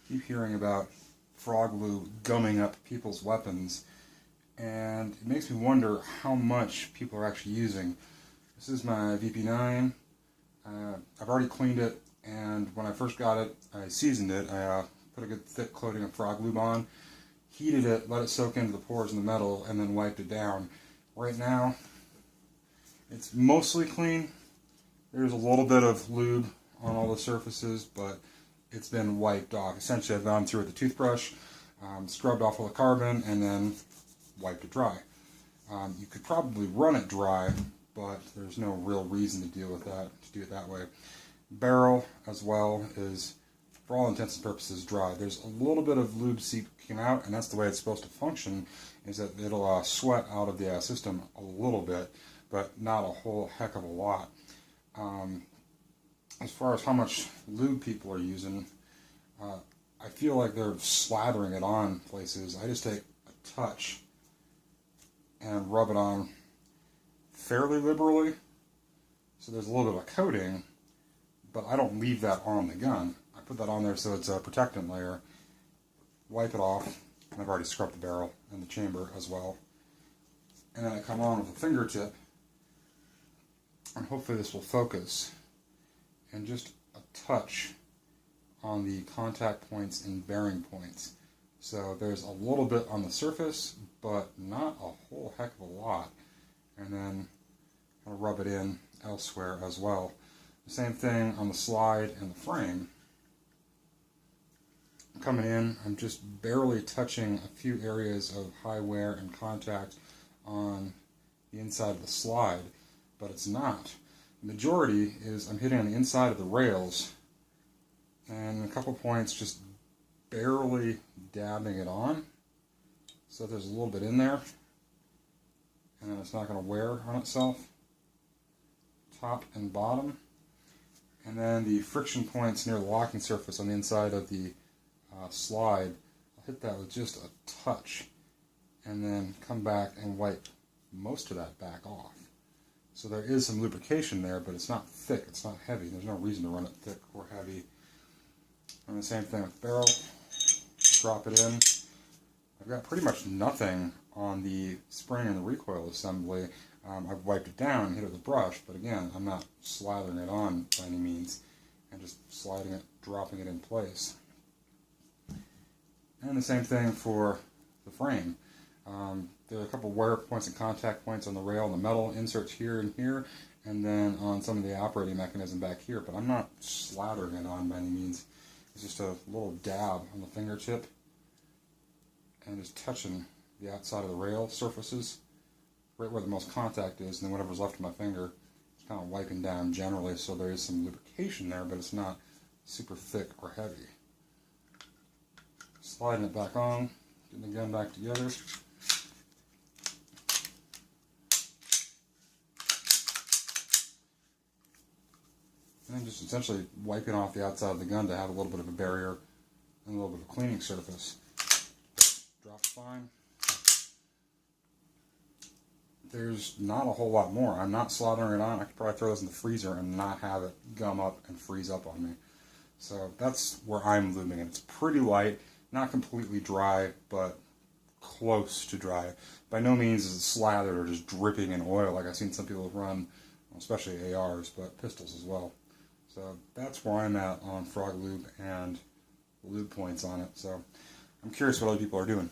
keep hearing about Froglube gumming up people's weapons, and it makes me wonder how much people are actually using. This is my VP9. I've already cleaned it, and when I first got it, I seasoned it. I put a good thick coating of Froglube on, heated it, let it soak into the pores in the metal, and then wiped it down. Right now, it's mostly clean. There's a little bit of lube on all the surfaces, but it's been wiped off. Essentially, I've gone through with the toothbrush, scrubbed off all the carbon, and then wiped it dry. You could probably run it dry, but there's no real reason to deal with that, to do it that way. Barrel, as well, is, for all intents and purposes, dry. There's a little bit of lube seeping out, and that's the way it's supposed to function, is that it'll sweat out of the system a little bit, but not a whole heck of a lot. As far as how much lube people are using, I feel like they're slathering it on places. I just take a touch and rub it on fairly liberally, so there's a little bit of a coating, but I don't leave that on the gun. I put that on there so it's a protectant layer, wipe it off, and I've already scrubbed the barrel and the chamber as well, and then I come on with a fingertip, and hopefully this will focus, and just a touch on the contact points and bearing points. So there's a little bit on the surface, but not a whole heck of a lot. And then kind of rub it in elsewhere as well. The same thing on the slide and the frame. I'm coming in, I'm just barely touching a few areas of high wear and contact on the inside of the slide, but it's not. The majority is I'm hitting on the inside of the rails, and a couple points just barely dabbing it on, so there's a little bit in there, and then it's not going to wear on itself, top and bottom. And then the friction points near the locking surface on the inside of the slide, I'll hit that with just a touch, and then come back and wipe most of that back off. So there is some lubrication there, but it's not thick, it's not heavy. There's no reason to run it thick or heavy. And the same thing with the barrel. Drop it in. I've got pretty much nothing on the spring and the recoil assembly. I've wiped it down and hit it with a brush, but again, I'm not slathering it on by any means. I'm just sliding it, dropping it in place. And the same thing for the frame. There are a couple wear points and contact points on the rail and the metal inserts here and here, and then on some of the operating mechanism back here, but I'm not slathering it on by any means. It's just a little dab on the fingertip, and just touching the outside of the rail surfaces, right where the most contact is, and then whatever's left of my finger, just kind of wiping down generally, so there is some lubrication there, but it's not super thick or heavy. Sliding it back on, getting the gun back together. And then just essentially wiping off the outside of the gun to have a little bit of a barrier and a little bit of a cleaning surface. Drops fine. There's not a whole lot more. I'm not slathering it on. I could probably throw this in the freezer and not have it gum up and freeze up on me. So that's where I'm lubing it. It's pretty light, not completely dry, but close to dry. By no means is it slathered or just dripping in oil like I've seen some people run, especially ARs, but pistols as well. So that's where I'm at on Froglube and lube points on it. So I'm curious what other people are doing.